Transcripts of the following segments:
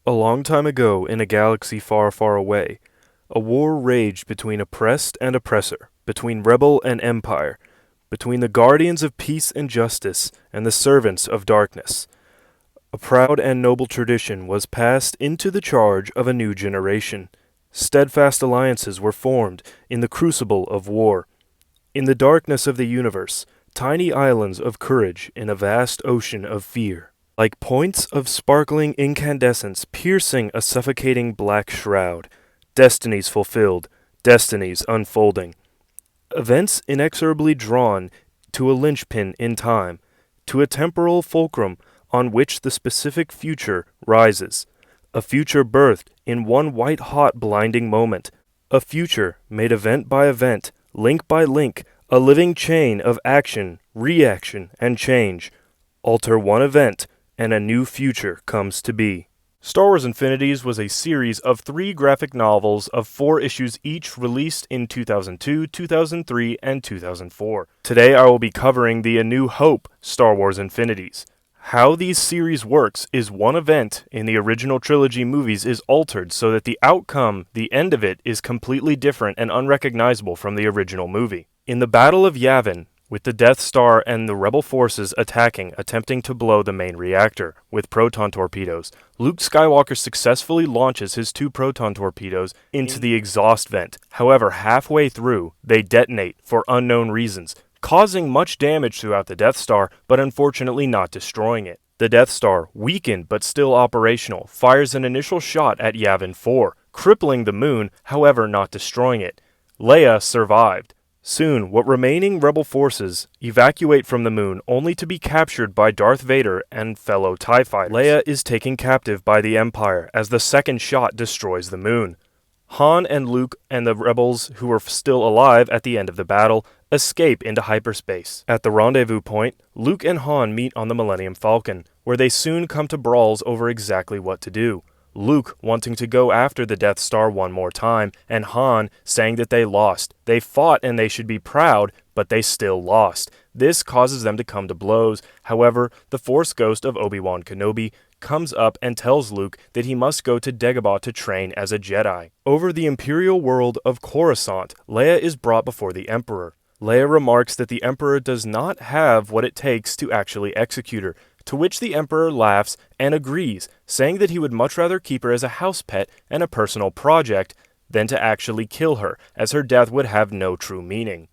A long time ago, in a galaxy far, far away, a war raged between oppressed and oppressor, between rebel and empire, between the guardians of peace and justice and the servants of darkness. A proud and noble tradition was passed into the charge of a new generation. Steadfast alliances were formed in the crucible of war. In the darkness of the universe, tiny islands of courage in a vast ocean of fear. Like points of sparkling incandescence piercing a suffocating black shroud, destinies fulfilled, destinies unfolding. Events inexorably drawn to a linchpin in time, to a temporal fulcrum on which the specific future rises. A future birthed in one white-hot blinding moment. A future made event by event, link by link, a living chain of action, reaction, and change. Alter one event, and a new future comes to be. Star Wars Infinities was a series of 3 graphic novels of 4 issues each, released in 2002, 2003, and 2004. Today I will be covering the A New Hope Star Wars Infinities. How these series works is one event in the original trilogy movies is altered so that the outcome, the end of it, is completely different and unrecognizable from the original movie. In the Battle of Yavin, with the Death Star and the Rebel forces attempting to blow the main reactor with proton torpedoes, Luke Skywalker successfully launches his 2 proton torpedoes into the exhaust vent. However, halfway through, they detonate for unknown reasons, causing much damage throughout the Death Star, but unfortunately not destroying it. The Death Star, weakened but still operational, fires an initial shot at Yavin 4, crippling the moon, however not destroying it. Leia survived. Soon, what remaining rebel forces evacuate from the moon only to be captured by Darth Vader and fellow TIE fighters. Leia is taken captive by the Empire as the second shot destroys the moon. Han and Luke and the rebels who were still alive at the end of the battle escape into hyperspace. At the rendezvous point, Luke and Han meet on the Millennium Falcon, where they soon come to brawls over exactly what to do. Luke wanting to go after the Death Star one more time, and Han saying that they lost. They fought and they should be proud, but they still lost. This causes them to come to blows. However, the Force ghost of Obi-Wan Kenobi comes up and tells Luke that he must go to Dagobah to train as a Jedi. Over the Imperial world of Coruscant, Leia is brought before the Emperor. Leia remarks that the Emperor does not have what it takes to actually execute her, to which the Emperor laughs and agrees, saying that he would much rather keep her as a house pet and a personal project than to actually kill her, as her death would have no true meaning.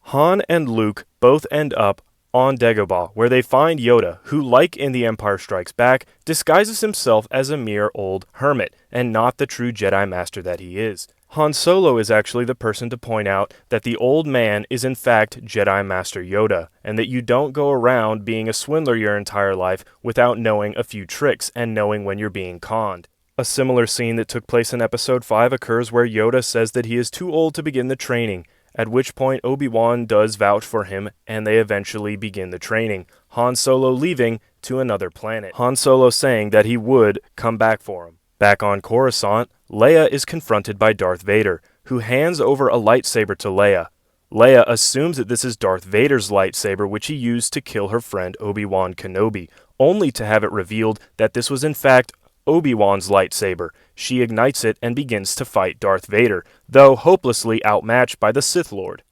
Han and Luke both end up on Dagobah, where they find Yoda, who, like in The Empire Strikes Back, disguises himself as a mere old hermit, and not the true Jedi Master that he is. Han Solo is actually the person to point out that the old man is in fact Jedi Master Yoda, and that you don't go around being a swindler your entire life without knowing a few tricks and knowing when you're being conned. A similar scene that took place in Episode 5 occurs where Yoda says that he is too old to begin the training, at which point Obi-Wan does vouch for him and they eventually begin the training, Han Solo leaving to another planet. Han Solo saying that he would come back for him. Back on Coruscant, Leia is confronted by Darth Vader, who hands over a lightsaber to Leia. Leia assumes that this is Darth Vader's lightsaber, which he used to kill her friend Obi-Wan Kenobi, only to have it revealed that this was in fact Obi-Wan's lightsaber. She ignites it and begins to fight Darth Vader, though hopelessly outmatched by the Sith Lord.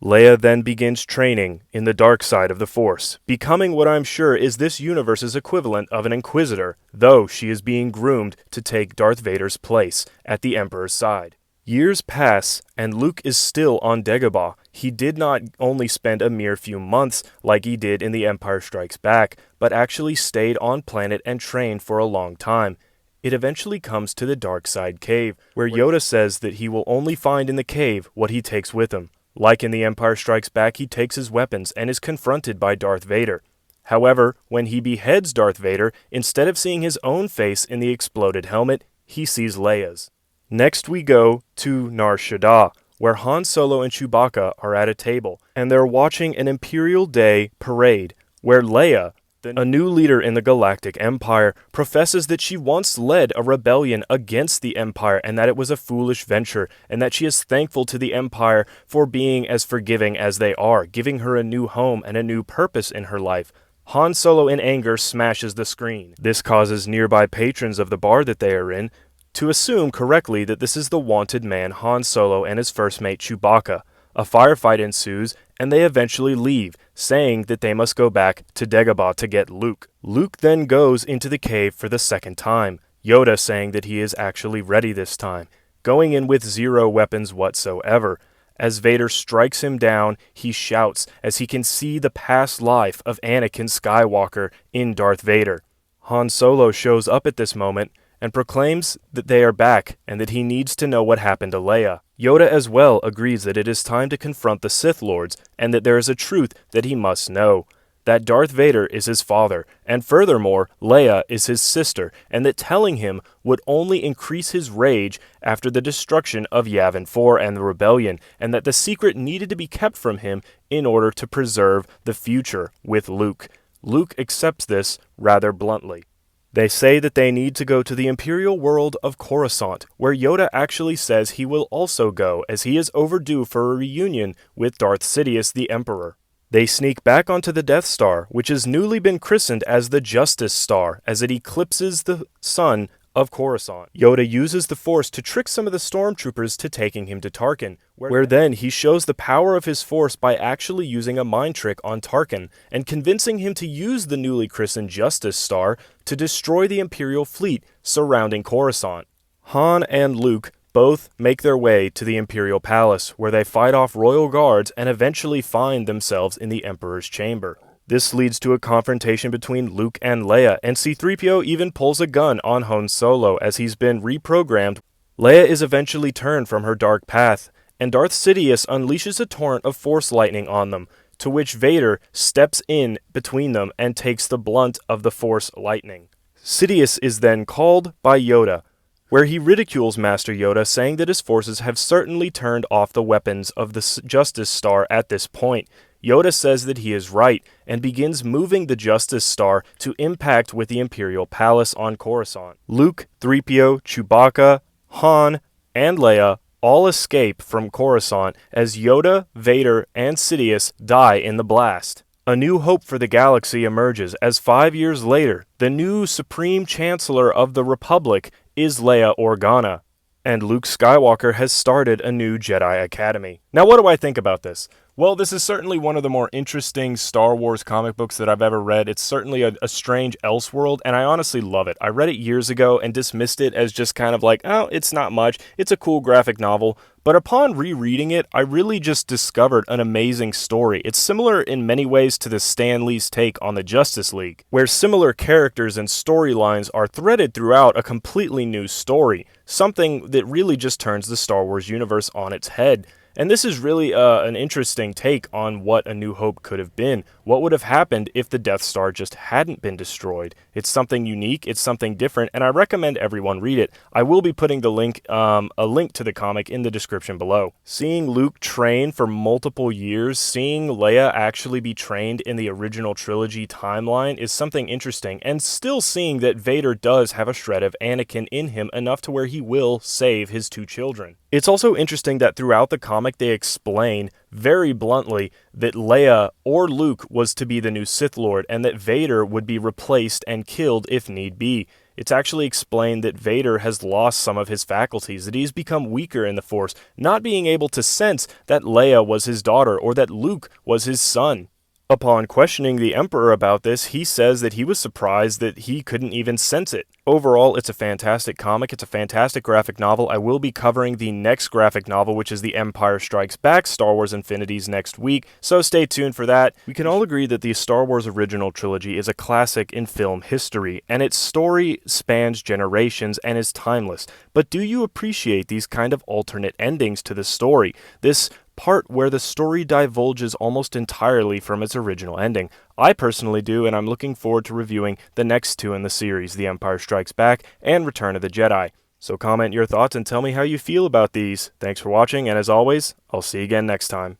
Leia then begins training in the dark side of the Force, becoming what I'm sure is this universe's equivalent of an Inquisitor, though she is being groomed to take Darth Vader's place at the Emperor's side. Years pass, and Luke is still on Dagobah. He did not only spend a mere few months like he did in The Empire Strikes Back, but actually stayed on planet and trained for a long time. It eventually comes to the Dark Side Cave, where Yoda says that he will only find in the cave what he takes with him. Like in The Empire Strikes Back, he takes his weapons and is confronted by Darth Vader. However, when he beheads Darth Vader, instead of seeing his own face in the exploded helmet, he sees Leia's. Next we go to Nar Shaddaa, where Han Solo and Chewbacca are at a table, and they're watching an Imperial Day parade, where Leia, a new leader in the Galactic Empire, professes that she once led a rebellion against the Empire and that it was a foolish venture, and that she is thankful to the Empire for being as forgiving as they are, giving her a new home and a new purpose in her life. Han Solo in anger smashes the screen. This causes nearby patrons of the bar that they are in to assume correctly that this is the wanted man Han Solo and his first mate Chewbacca. A firefight ensues, and they eventually leave, saying that they must go back to Dagobah to get Luke. Luke then goes into the cave for the second time, Yoda saying that he is actually ready this time, going in with 0 weapons whatsoever. As Vader strikes him down, he shouts as he can see the past life of Anakin Skywalker in Darth Vader. Han Solo shows up at this moment and proclaims that they are back and that he needs to know what happened to Leia. Yoda as well agrees that it is time to confront the Sith Lords and that there is a truth that he must know, that Darth Vader is his father, and furthermore, Leia is his sister, and that telling him would only increase his rage after the destruction of Yavin 4 and the rebellion, and that the secret needed to be kept from him in order to preserve the future with Luke. Luke accepts this rather bluntly. They say that they need to go to the Imperial world of Coruscant, where Yoda actually says he will also go, as he is overdue for a reunion with Darth Sidious the Emperor. They sneak back onto the Death Star, which has newly been christened as the Justice Star, as it eclipses the sun of Coruscant. Yoda uses the Force to trick some of the stormtroopers to taking him to Tarkin, where then he shows the power of his Force by actually using a mind trick on Tarkin, and convincing him to use the newly christened Justice Star to destroy the Imperial fleet surrounding Coruscant. Han and Luke both make their way to the Imperial Palace, where they fight off royal guards and eventually find themselves in the Emperor's chamber. This leads to a confrontation between Luke and Leia, and C-3PO even pulls a gun on Han Solo as he's been reprogrammed. Leia is eventually turned from her dark path, and Darth Sidious unleashes a torrent of Force lightning on them, to which Vader steps in between them and takes the blunt of the Force lightning. Sidious is then called by Yoda, where he ridicules Master Yoda, saying that his forces have certainly turned off the weapons of the Justice Star at this point. Yoda says that he is right, and begins moving the Justice Star to impact with the Imperial Palace on Coruscant. Luke, 3PO, Chewbacca, Han, and Leia all escape from Coruscant as Yoda, Vader, and Sidious die in the blast. A new hope for the galaxy emerges as 5 years later, the new Supreme Chancellor of the Republic is Leia Organa, and Luke Skywalker has started a new Jedi Academy. Now, what do I think about this? Well, this is certainly one of the more interesting Star Wars comic books that I've ever read. It's certainly a strange Elseworld, and I honestly love it. I read it years ago and dismissed it as just kind of like, oh, it's not much. It's a cool graphic novel. But upon rereading it, I really just discovered an amazing story. It's similar in many ways to the Stan Lee's take on the Justice League, where similar characters and storylines are threaded throughout a completely new story, something that really just turns the Star Wars universe on its head. And this is really an interesting take on what A New Hope could have been. What would have happened if the Death Star just hadn't been destroyed? It's something unique, it's something different, and I recommend everyone read it. I will be putting a link to the comic in the description below. Seeing Luke train for multiple years, seeing Leia actually be trained in the original trilogy timeline is something interesting, and still seeing that Vader does have a shred of Anakin in him enough to where he will save his 2 children. It's also interesting that throughout the comic they explain very bluntly that Leia or Luke was to be the new Sith Lord and that Vader would be replaced and killed if need be. It's actually explained that Vader has lost some of his faculties, that he's become weaker in the Force, not being able to sense that Leia was his daughter or that Luke was his son. Upon questioning the Emperor about this, he says that he was surprised that he couldn't even sense it. Overall, it's a fantastic comic, it's a fantastic graphic novel. I will be covering the next graphic novel, which is The Empire Strikes Back, Star Wars Infinities, next week, so stay tuned for that. We can all agree that the Star Wars original trilogy is a classic in film history, and its story spans generations and is timeless. But do you appreciate these kind of alternate endings to the story? This part where the story divulges almost entirely from its original ending. I personally do, and I'm looking forward to reviewing the next 2 in the series, The Empire Strikes Back and Return of the Jedi. So comment your thoughts and tell me how you feel about these. Thanks for watching, and as always, I'll see you again next time.